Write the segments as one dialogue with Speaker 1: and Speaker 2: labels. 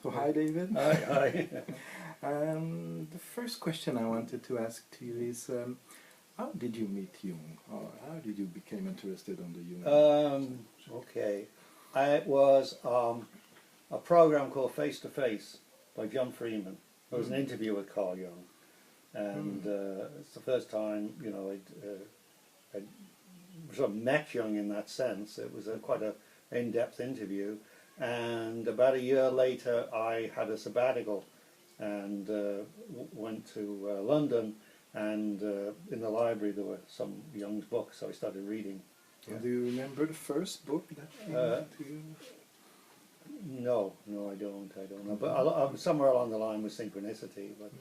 Speaker 1: So hi, David.
Speaker 2: Hi.
Speaker 1: The first question I wanted to ask to you is, how did you meet Jung, or how did you become interested on the Jung?
Speaker 2: Okay. It was a program called Face to Face by John Freeman. It was an interview with Carl Jung, and it's the first time I'd sort of met Jung in that sense. It was quite a in-depth interview, and about a year later I had a sabbatical and went to London, and in the library there were some Jung's books, so I started reading.
Speaker 1: Yeah. Do you remember the first book that came to you?
Speaker 2: No, I don't know. But somewhere along the line was Synchronicity, but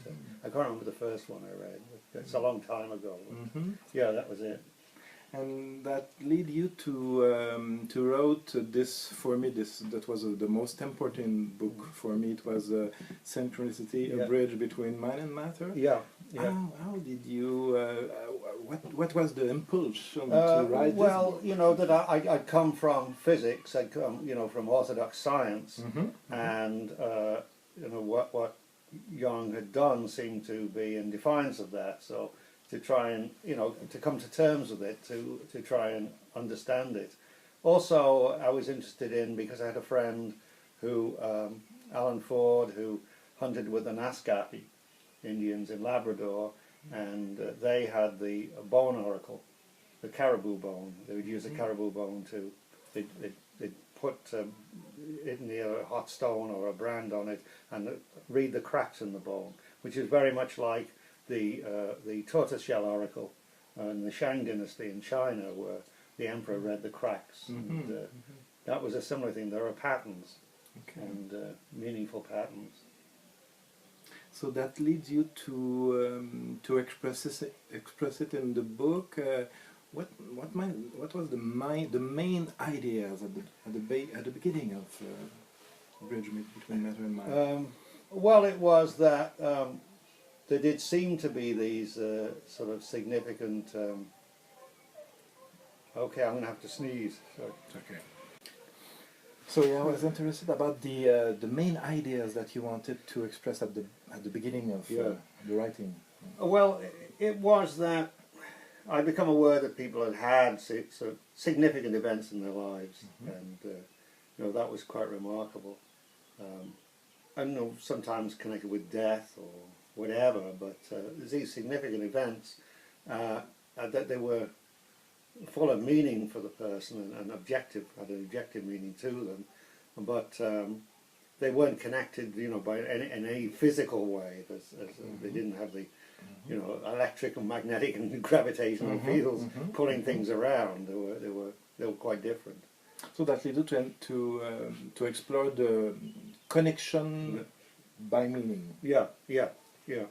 Speaker 2: I can't remember the first one I read. It's a long time ago. Yeah, that was it.
Speaker 1: And that led you to wrote this for me. That was the most important book for me. It was Synchronicity, a bridge between mind and matter.
Speaker 2: Yeah.
Speaker 1: How did you? What was the impulse to write this book?
Speaker 2: That I'd come from physics. I'd come, from orthodox science, and what Jung had done seemed to be in defiance of that. So to try and to come to terms with it, to try and understand it. Also, I was interested in, because I had a friend who, Alan Ford, who hunted with the Naskapi Indians in Labrador, and they had the bone oracle, the caribou bone. They would use the caribou bone to, they'd put it near a hot stone or a brand on it and read the cracks in the bone, which is very much like the tortoiseshell oracle in the Shang dynasty in China, where the emperor read the cracks. And that was a similar thing. There are patterns, and meaningful patterns.
Speaker 1: So that leads you to express it in the book. What was the main ideas at the beginning of Bridge Between Matter and Mind?
Speaker 2: Well, it was that there did seem to be these sort of significant. Okay, I'm going to have to sneeze. Sorry.
Speaker 1: It's okay. So yeah, I was interested about the main ideas that you wanted to express at the beginning of the writing.
Speaker 2: Well, it was that I'd become aware that people had significant events in their lives, and that was quite remarkable. I don't know, sometimes connected with death or whatever, but these significant events that they were full of meaning for the person and had an objective meaning to them, but they weren't connected, by in any physical way. They didn't have the, electric and magnetic and gravitational fields pulling things around. They were quite different.
Speaker 1: So that led you to explore the connection by meaning.
Speaker 2: Yeah.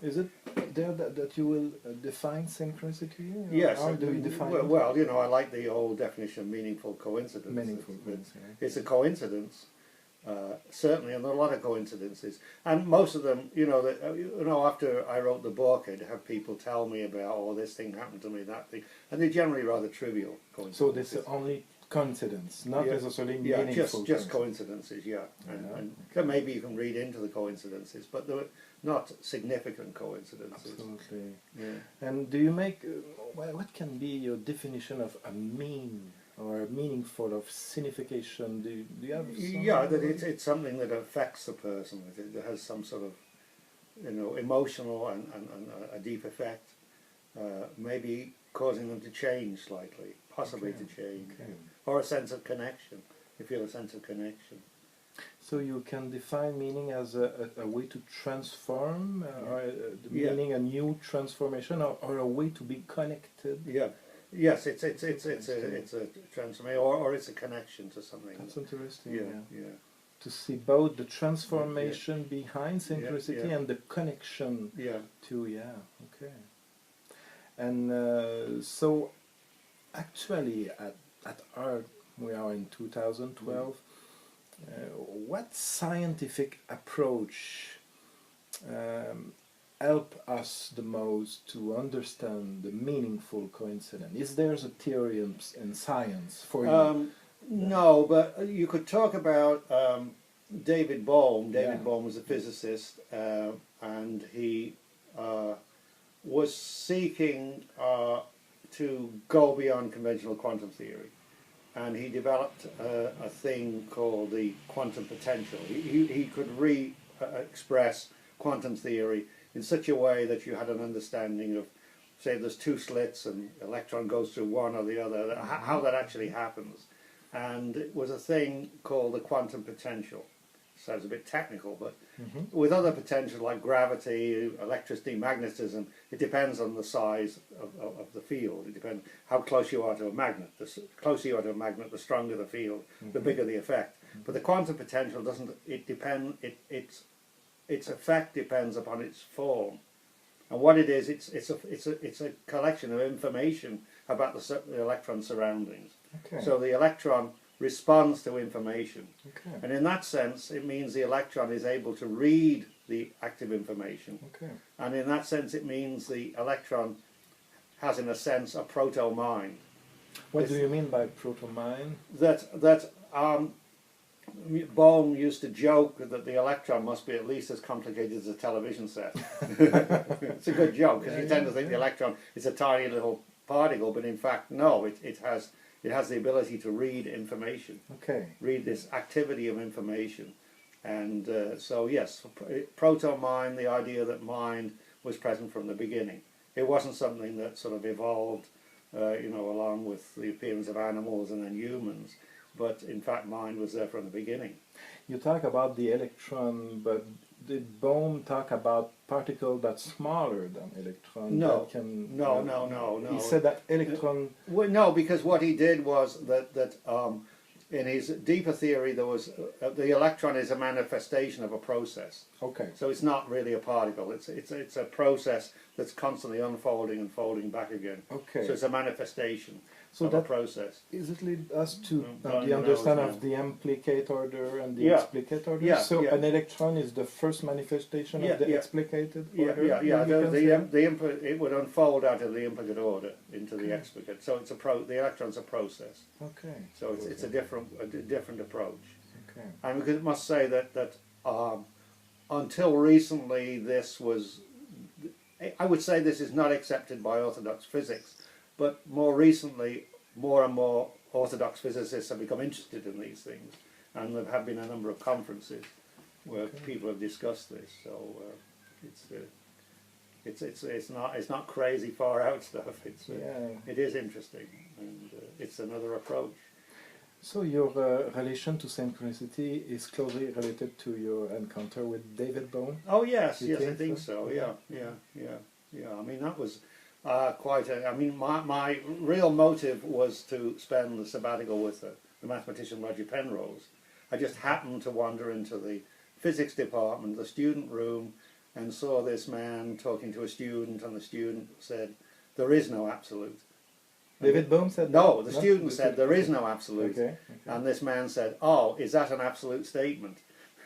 Speaker 1: Is it there that you will define synchronicity?
Speaker 2: Yes.
Speaker 1: How do you define it?
Speaker 2: Well, I like the old definition of meaningful coincidence.
Speaker 1: Meaningful coincidence.
Speaker 2: It's a coincidence, certainly, and there are a lot of coincidences. And most of them, after I wrote the book, I'd have people tell me about, oh, this thing happened to me, that thing. And they're generally rather trivial coincidences.
Speaker 1: So this is only coincidence, not necessarily meaningful.
Speaker 2: just coincidences, and maybe you can read into the coincidences, but they're not significant coincidences.
Speaker 1: Absolutely.
Speaker 2: Yeah.
Speaker 1: And do you make, what can be your definition of a mean or meaningful, of signification? Do you have some?
Speaker 2: Yeah, that it's something that affects the person. It has some sort of, emotional and a deep effect, maybe causing them to change slightly, possibly to change. Or a sense of connection. You feel a sense of connection.
Speaker 1: So you can define meaning as a way to transform, or the meaning a new transformation, or a way to be connected.
Speaker 2: Yeah. Yes, it's a transformation, or it's a connection to something.
Speaker 1: That's interesting.
Speaker 2: Yeah.
Speaker 1: To see both the transformation behind synchronicity and the connection to okay. And so actually at art, we are in 2012. What scientific approach help us the most to understand the meaningful coincidence? Is there a theory in science for you?
Speaker 2: No, but you could talk about David Bohm. David
Speaker 1: Yeah.
Speaker 2: Bohm was a physicist, and he was seeking to go beyond conventional quantum theory. And he developed a thing called the quantum potential. He could express quantum theory in such a way that you had an understanding of, say, there's two slits and electron goes through one or the other, how that actually happens. And it was a thing called the quantum potential. Sounds a bit technical, but with other potentials like gravity, electricity, magnetism, it depends on the size of the field. It depends how close you are to a magnet. The closer you are to a magnet, the stronger the field, the bigger the effect. But the quantum potential doesn't. Its effect depends upon its form, and what it is. It's a collection of information about the electron surroundings.
Speaker 1: Okay.
Speaker 2: So the electron responds to information.
Speaker 1: Okay.
Speaker 2: And in that sense, it means the electron is able to read the active information.
Speaker 1: Okay.
Speaker 2: And in that sense, it means the electron has, in a sense, a proto-mind.
Speaker 1: What do you mean by proto-mind?
Speaker 2: Bohm used to joke that the electron must be at least as complicated as a television set. It's a good joke, because you tend to think the electron is a tiny little particle, but in fact, no, it has the ability to read information, read this activity of information. And so yes, proto-mind, the idea that mind was present from the beginning. It wasn't something that sort of evolved, along with the appearance of animals and then humans, but in fact mind was there from the beginning.
Speaker 1: You talk about the electron, but did Bohm talk about particle that's smaller than electron?
Speaker 2: No,
Speaker 1: that can,
Speaker 2: no.
Speaker 1: He said that electron...
Speaker 2: Well, no, because what he did was that in his deeper theory, there was the electron is a manifestation of a process.
Speaker 1: Okay.
Speaker 2: So it's not really a particle. It's a process that's constantly unfolding and folding back again.
Speaker 1: Okay.
Speaker 2: So it's a manifestation
Speaker 1: So
Speaker 2: of a process.
Speaker 1: Is it lead us to
Speaker 2: No,
Speaker 1: the understand of the implicate order and the
Speaker 2: Yeah.
Speaker 1: explicate order?
Speaker 2: Yeah,
Speaker 1: So
Speaker 2: yeah.
Speaker 1: an electron is the first manifestation of the explicated order?
Speaker 2: Yeah.
Speaker 1: The
Speaker 2: It would unfold out of the implicate order into the
Speaker 1: Okay.
Speaker 2: explicate. So it's the electron's a process.
Speaker 1: Okay.
Speaker 2: So it's a different approach.
Speaker 1: Okay.
Speaker 2: And we must say that until recently, this was, I would say this is not accepted by orthodox physics, but more recently, more and more orthodox physicists have become interested in these things, and there have been a number of conferences where people have discussed this. So it's not crazy far out stuff. It is interesting, and it's another approach.
Speaker 1: So your relation to synchronicity is closely related to your encounter with David Bohm?
Speaker 2: Oh yes,
Speaker 1: You
Speaker 2: I
Speaker 1: think
Speaker 2: think
Speaker 1: so?
Speaker 2: so. Yeah. I mean, that was I mean, my real motive was to spend the sabbatical with the mathematician Roger Penrose. I just happened to wander into the physics department, the student room, and saw this man talking to a student, and the student said, "There is no absolute."
Speaker 1: David Bohm said
Speaker 2: No,
Speaker 1: that?
Speaker 2: the student said, "There is no absolute."
Speaker 1: Okay.
Speaker 2: And this man said, "Oh, is that an absolute statement?"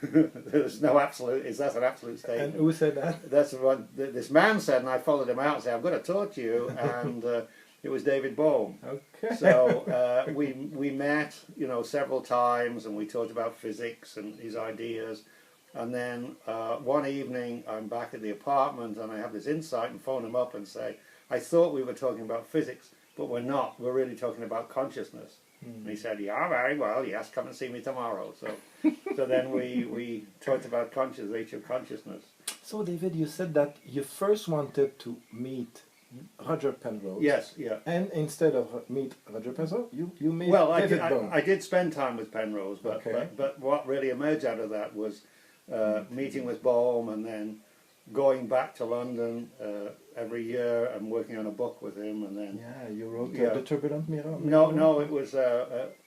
Speaker 2: There's no absolute. Is that an absolute statement?
Speaker 1: And who said that?
Speaker 2: That's what this man said, and I followed him out and said, "I'm going to talk to you." And it was David Bohm.
Speaker 1: Okay.
Speaker 2: So we met, several times, and we talked about physics and his ideas. And then one evening, I'm back at the apartment, and I have this insight, and phone him up and say, "I thought we were talking about physics, but we're not. We're really talking about consciousness." And he said, "Yeah, very well. Yes, come and see me tomorrow." So then we talked about the nature of consciousness.
Speaker 1: So David, you said that you first wanted to meet Roger Penrose.
Speaker 2: Yes, yeah.
Speaker 1: And instead of meet Roger Penrose, you met
Speaker 2: Well,
Speaker 1: David Bohm.
Speaker 2: I did spend time with Penrose,
Speaker 1: Okay.
Speaker 2: but what really emerged out of that was meeting with Bohm, and then going back to London every year and working on a book with him, and then
Speaker 1: Yeah, you wrote
Speaker 2: Yeah.
Speaker 1: The Turbulent Mirror.
Speaker 2: no, it was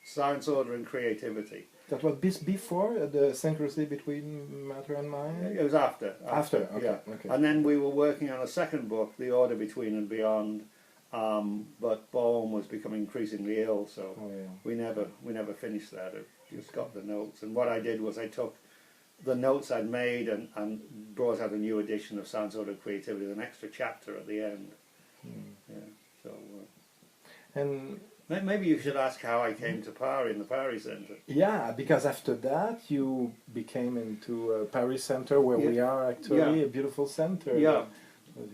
Speaker 2: Science, Order, and Creativity.
Speaker 1: That was before the synchronicity between matter and mind?
Speaker 2: It was after.
Speaker 1: After, okay,
Speaker 2: Yeah.
Speaker 1: okay.
Speaker 2: And then we were working on a second book, The Order Between and Beyond, but Bohm was becoming increasingly ill, so
Speaker 1: Oh, yeah.
Speaker 2: we never finished that. I just got the notes, and what I did was I took the notes I'd made and brought out a new edition of Science, Order, and Creativity with an extra chapter at the end. Yeah. So.
Speaker 1: And
Speaker 2: Maybe you should ask how I came to Pari in the Pari Centre.
Speaker 1: Yeah, because after that you became into Paris Center, where we are actually, a beautiful center.
Speaker 2: Yeah.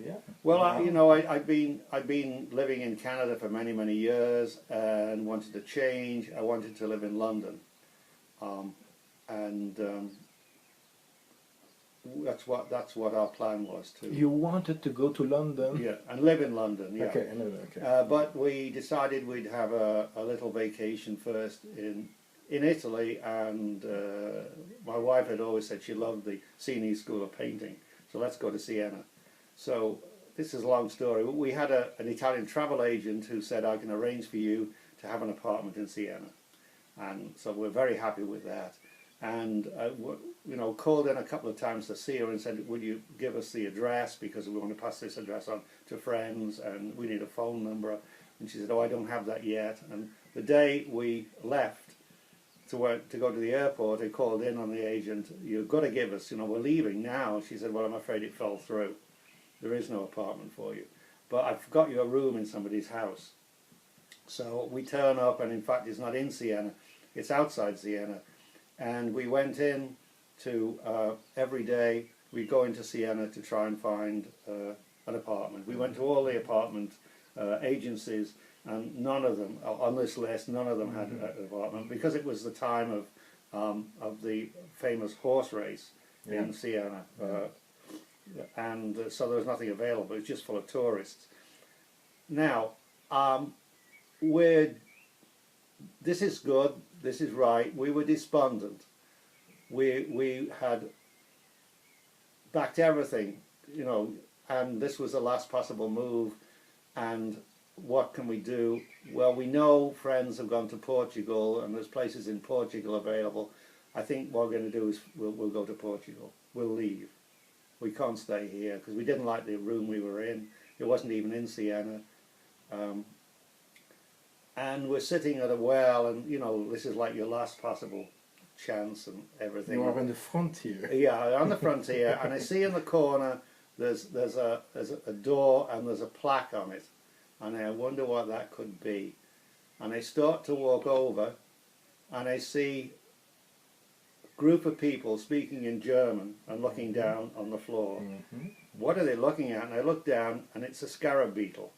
Speaker 1: Yeah.
Speaker 2: Well,
Speaker 1: Wow.
Speaker 2: I've been living in Canada for many years and wanted to change. I wanted to live in London, and that's what our plan was to.
Speaker 1: You wanted to go to London?
Speaker 2: Yeah, and live in London. Yeah.
Speaker 1: Okay, I know that, okay.
Speaker 2: But we decided we'd have a little vacation first in Italy, and my wife had always said she loved the Sienese School of Painting, so let's go to Siena. So this is a long story. We had an Italian travel agent who said, I can arrange for you to have an apartment in Siena, and so we're very happy with that. And called in a couple of times to see her and said, would you give us the address, because we want to pass this address on to friends and we need a phone number. And she said, oh, I don't have that yet. And the day we left to go to the airport, they called in on the agent, you've got to give us, we're leaving now. She said, well, I'm afraid it fell through. There is no apartment for you. But I've got you a room in somebody's house. So we turn up, and in fact it's not in Siena, it's outside Siena. And we went in to, every day, we go into Siena to try and find an apartment. We went to all the apartment agencies, and none of them, on this list, none of them had an apartment, because it was the time of the famous horse race in Siena. And so there was nothing available, it was just full of tourists. Now, this is good, this is right. We were despondent. We had backed everything, and this was the last possible move. And what can we do? Well, we know friends have gone to Portugal, and there's places in Portugal available. I think what we're going to do is we'll go to Portugal. We'll leave. We can't stay here, because we didn't like the room we were in. It wasn't even in Siena. And we're sitting at a well, and this is like your last possible chance and everything.
Speaker 1: You are on the frontier.
Speaker 2: Yeah, on the frontier, and I see in the corner there's a door, and there's a plaque on it, and I wonder what that could be. And I start to walk over, and I see a group of people speaking in German and looking down on the floor. What are they looking at? And I look down, and it's a scarab beetle.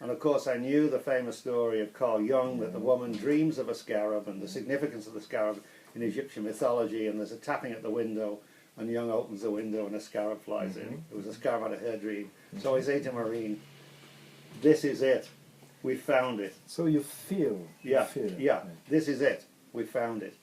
Speaker 2: And of course I knew the famous story of Carl Jung, that the woman dreams of a scarab and the significance of the scarab in Egyptian mythology, and there's a tapping at the window, and Jung opens the window and a scarab flies in. It was a scarab out of her dream. So I say to Maureen, this is it. We found it.
Speaker 1: So you feel.
Speaker 2: Yeah, this is it. We found it.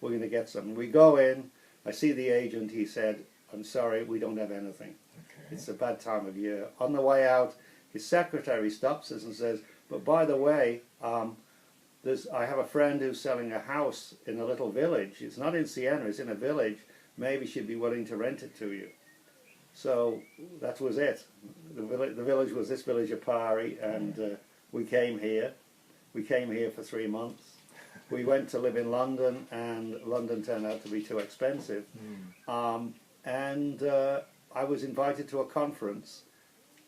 Speaker 2: We're going to get some. We go in, I see the agent, he said, I'm sorry, we don't have anything. Okay. It's a bad time of year. On the way out, his secretary stops us and says, but by the way, I have a friend who's selling a house in a little village. It's not in Siena, it's in a village. Maybe she'd be willing to rent it to you. So that was it. The village was this village of Pari, and we came here. We came here for 3 months. We went to live in London, and London turned out to be too expensive. And I was invited to a conference,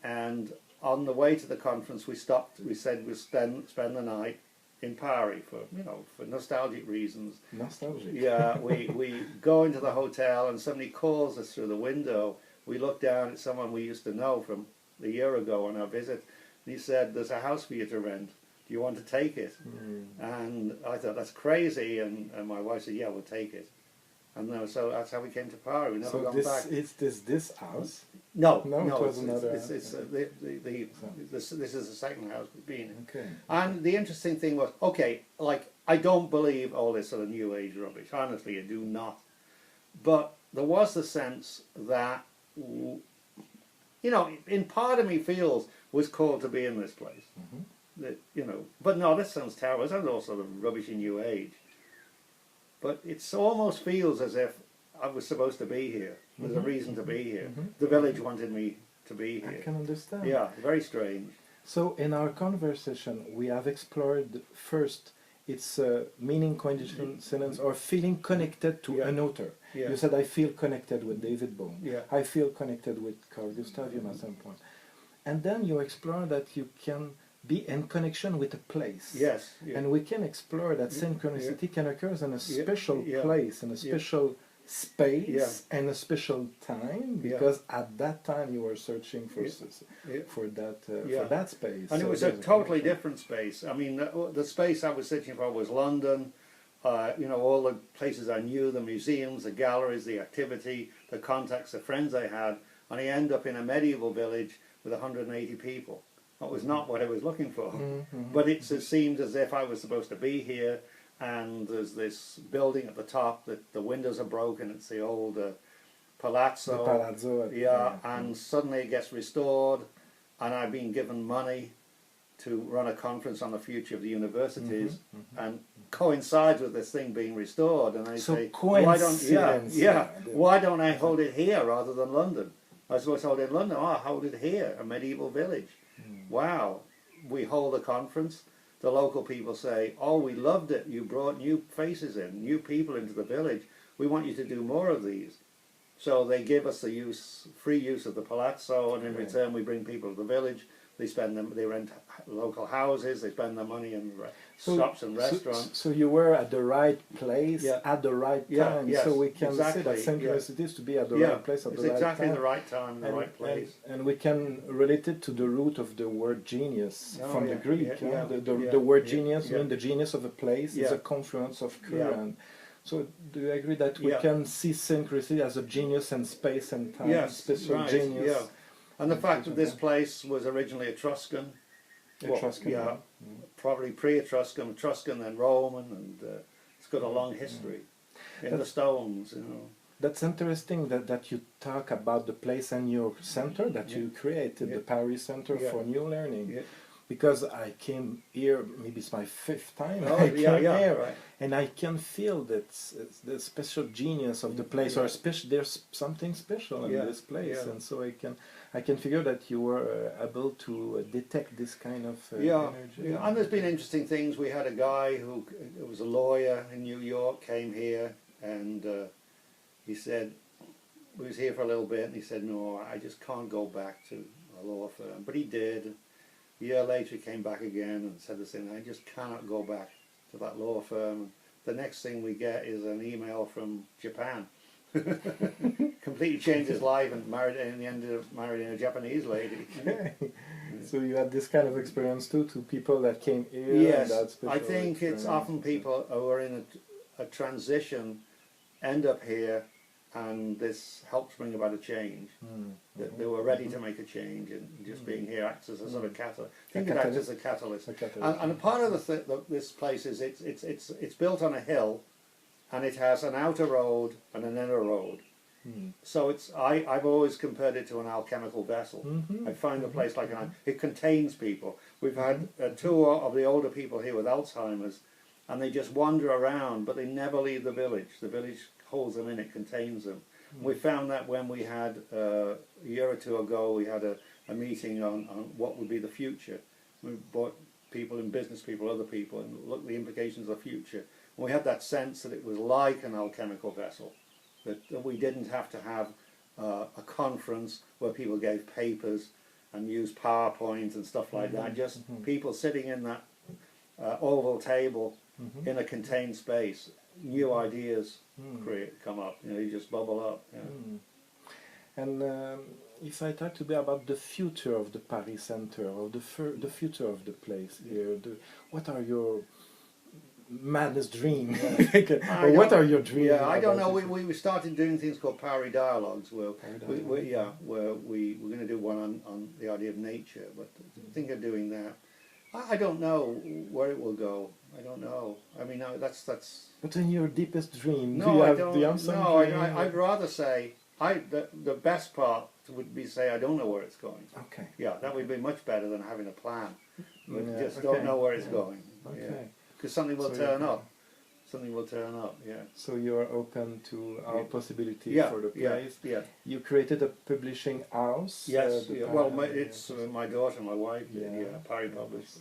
Speaker 2: and on the way to the conference we stopped. We said we'd spend the night in Pari for nostalgic reasons.
Speaker 1: Nostalgic.
Speaker 2: Yeah, we go into the hotel, and somebody calls us through the window. We look down at someone we used to know from a year ago on our visit, and he said, there's a house for you to rent. Do you want to take it? And I thought, that's crazy, and my wife said, yeah, we'll take it. And so that's how we came to Pari. We never gone back.
Speaker 1: Is this house?
Speaker 2: No,
Speaker 1: it was another.
Speaker 2: This is the second house we've been in.
Speaker 1: Okay.
Speaker 2: And the interesting thing was, okay, like, I don't believe all this sort of New Age rubbish. Honestly, I do not. But there was the sense that, in part of me feels was called to be in this place. That, but no, this sounds terrible. It sounds all sort of rubbish in New Age. But it almost feels as if I was supposed to be here. There's a reason to be here. The village wanted me to be here.
Speaker 1: I can understand.
Speaker 2: Yeah, very strange.
Speaker 1: So in our conversation, we have explored first its meaning, coincidence, or feeling connected to an author. You said, I feel connected with David Bohm. I feel connected with Carl Gustav Jung at some point. And then you explore that you can be in connection with a place.
Speaker 2: Yes. Yeah.
Speaker 1: And we can explore that synchronicity can occur in a special place, in a special space, and a special time, because at that time you were searching for that space.
Speaker 2: And
Speaker 1: so
Speaker 2: it was a totally different space. I mean, the space I was searching for was London. You know, all the places I knew, the museums, the galleries, the activity, the contacts, the friends I had, and I end up in a medieval village with 180 people. That was not what I was looking for. But it seemed as if I was supposed to be here, and there's this building at the top that the windows are broken. It's the old palazzo.
Speaker 1: The palazzo.
Speaker 2: And suddenly it gets restored, and I've been given money to run a conference on the future of the universities, and coincides with this thing being restored. And I say, why don't I hold it here rather than London? I was supposed to hold it in London. Oh, I'll hold it here, a medieval village. Wow. We hold a conference. The local people say, oh, we loved it. You brought new faces in, new people into the village. We want you to do more of these. So they give us the free use of the palazzo, and in return we bring people to the village. They rent local houses, they spend their money in shops and restaurants.
Speaker 1: So you were at the right place at the right time.
Speaker 2: Yes,
Speaker 1: so we can say that synchronicity is to be at the right place at the right time.
Speaker 2: It's exactly the right time, the right place.
Speaker 1: And we can relate it to the root of the word genius from the Greek. The word genius means the genius of a place. It's a confluence of current. So do you agree that we can see synchronicity as a genius and space and time, special genius?
Speaker 2: Yeah. And the fact that this place was originally Etruscan, probably pre-Etruscan, Etruscan, then Roman, and it's got a long history in the stones, you know.
Speaker 1: That's interesting that you talk about the place and your center that you created, the Pari Center for New Learning. Because I came here, maybe it's my 5th time I came here, and I can feel that the special genius of the place, or there's something special in this place, and so I can figure that you were able to detect this kind of energy.
Speaker 2: And there's been interesting things. We had a guy who was a lawyer in New York, came here, and he said, he was here for a little bit, and he said, no, I just can't go back to a law firm. But he did. A year later he came back again and said the same. I just cannot go back to that law firm. The next thing we get is an email from Japan. Completely changed his life, and in the end married a Japanese lady.
Speaker 1: So you had this kind of experience too, to people that came here?
Speaker 2: Yes, I think it's often people who are in a transition end up here, and this helps bring about a change. That they were ready to make a change, and just being here acts as a sort of catalyst. I think it acts as a catalyst. And a part of this place is it's built on a hill, and it has an outer road and an inner road. So I've always compared it to an alchemical vessel. I find the place like it contains people. We've had a tour of the older people here with Alzheimer's, and they just wander around, but they never leave the village. The village holds them in, it contains them. We found that when we had, a year or two ago, we had a meeting on what would be the future. We brought people in, business people, other people, and looked at the implications of the future. And we had that sense that it was like an alchemical vessel, that we didn't have to have a conference where people gave papers and used PowerPoint and stuff like that. Just people sitting in that oval table in a contained space. New ideas come up. You know, you just bubble up.
Speaker 1: And if I talk today about the future of the Pari Center, or the future of the place here, what are your madness dreams? Or what are your dreams?
Speaker 2: Yeah, I don't know. We started doing things called Pari Dialogues, where we're going to do one on the idea of nature. But I think of doing that. I don't know where it will go. I don't know. I mean, no, that's.
Speaker 1: But in your deepest dream,
Speaker 2: no, do you have some dream? I'd rather say the best part would be say I don't know where it's going.
Speaker 1: Okay.
Speaker 2: Yeah, that would be much better than having a plan. We just don't know where it's going.
Speaker 1: Okay.
Speaker 2: Because something will turn up. Something will turn up. Yeah.
Speaker 1: So you are open to our possibility for the place.
Speaker 2: Yeah.
Speaker 1: You created a publishing house.
Speaker 2: Yes. Well, it's my daughter, my wife. Pari published.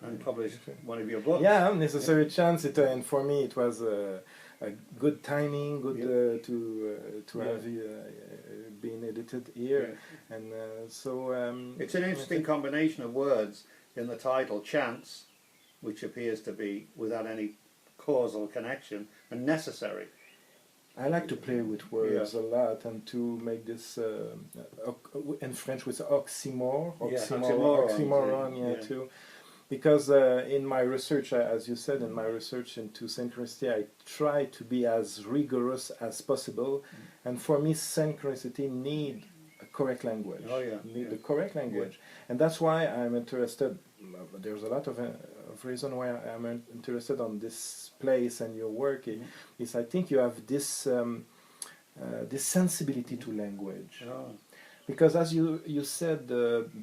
Speaker 2: And published one of your books.
Speaker 1: Yeah, Necessary Chance. And for me, it was a good timing, good to
Speaker 2: Yeah.
Speaker 1: have been edited here,
Speaker 2: Yeah.
Speaker 1: and so
Speaker 2: It's an interesting combination of words in the title, chance, which appears to be without any causal connection, and necessary.
Speaker 1: I like to play with words a lot and to make this in French with oxymoron, too. Because in my research, as you said, in my research into synchronicity, I try to be as rigorous as possible, and for me, synchronicity need a correct language. Need the correct language, and that's why I'm interested. There's a lot of reason why I'm interested on this place and your work. Is I think you have this this sensibility to language, because as you said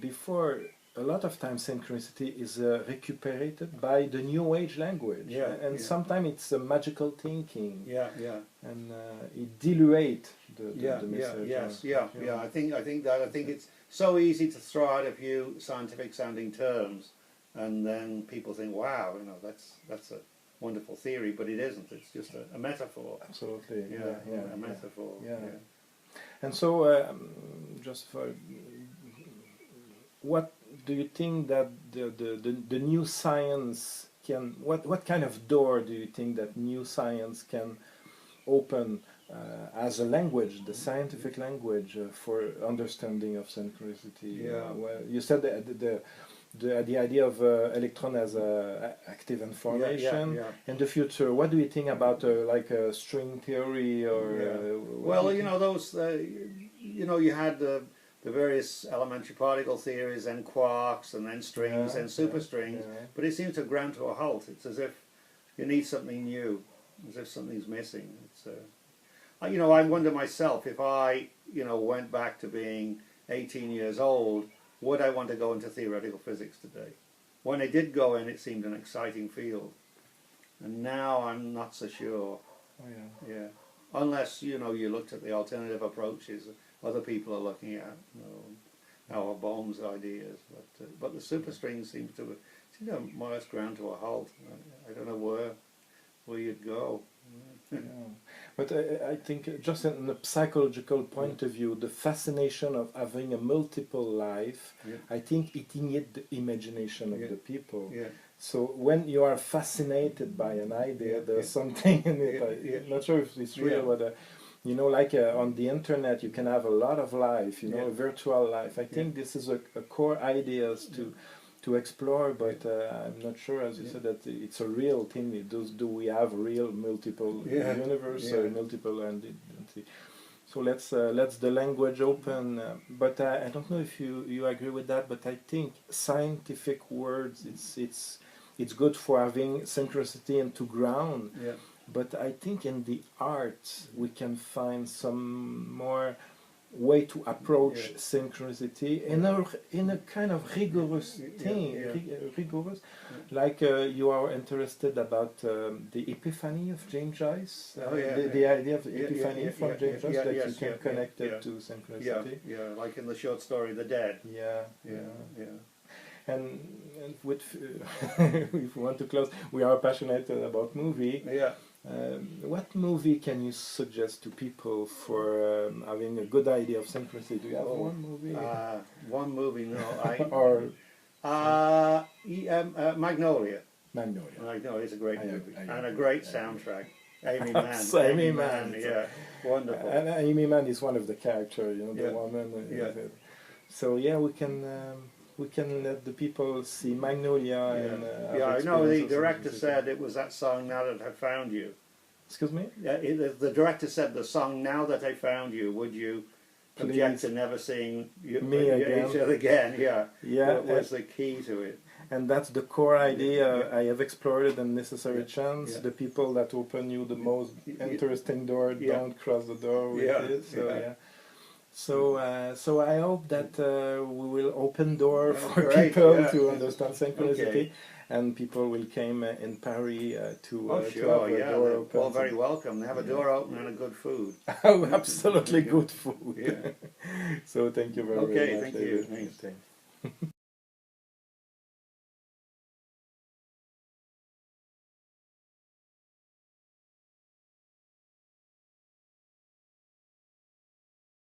Speaker 1: before. A lot of times synchronicity is recuperated by the new age language, and sometimes it's a magical thinking, and it diluate the message.
Speaker 2: I think it's so easy to throw out a few scientific sounding terms, and then people think, wow, that's a wonderful theory, but it isn't. It's just a metaphor.
Speaker 1: Absolutely,
Speaker 2: a metaphor.
Speaker 1: And so, just for what do you think that the new science can, what kind of door do you think that new science can open as a language, the scientific language, for understanding of synchronicity? Well, you said the idea of electron as active information in the future. What do you think about like a string theory or?
Speaker 2: Well, those you had the various elementary particle theories, and quarks, and then strings, and superstrings, but it seems to have ground to a halt. It's as if you need something new, as if something's missing. It's, I wonder myself, if I, went back to being 18 years old, would I want to go into theoretical physics today? When I did go in, it seemed an exciting field, and now I'm not so sure. Unless, you looked at the alternative approaches other people are looking at, our Bohm's ideas, but the superstring seems to have more or less ground to a halt. I don't know where you'd go.
Speaker 1: But I think just in a psychological point of view, the fascination of having a multiple life, I think it ignites the imagination of the people. So when you are fascinated by an idea, there's something in it. I'm not sure if it's real, but like on the internet, you can have a lot of life, a virtual life. I think this is a core ideas to explore, but I'm not sure, as you said, that it's a real thing. Do we have real multiple universe or multiple entity? So let's the language open. But I don't know if you agree with that. But I think scientific words, it's good for having synchronicity and to ground. But I think in the arts we can find some more way to approach synchronicity in a kind of rigorous thing, rigorous. Like you are interested about the epiphany of James Joyce, the idea of the epiphany from James Joyce, that you can connect it to synchronicity.
Speaker 2: Like in the short story The Dead.
Speaker 1: And with if we want to close, we are passionate about movie. What movie can you suggest to people for having a good idea of synchronicity? Do you have one movie?
Speaker 2: One movie, no.
Speaker 1: Or
Speaker 2: Magnolia.
Speaker 1: Magnolia
Speaker 2: is a great movie and a great soundtrack. Amy Mann.
Speaker 1: Amy Mann,
Speaker 2: wonderful.
Speaker 1: And Amy Mann is one of the characters, the woman. So we can let the people see Magnolia. And,
Speaker 2: I know the director said it was that song, Now That I Found You.
Speaker 1: Excuse me?
Speaker 2: The director said the song, Now That I Found You, would you object to never seeing each other again? What was the key to it?
Speaker 1: And that's the core idea. I have explored and necessary chance. The people that open you the most interesting door don't cross the door with it. So I hope that we will open door for people to understand synchronicity, and people will come in Pari to have a door open.
Speaker 2: All very welcome. They have a door open and a good food.
Speaker 1: Absolutely good food. So thank you very much.
Speaker 2: Thank you.
Speaker 1: Thanks.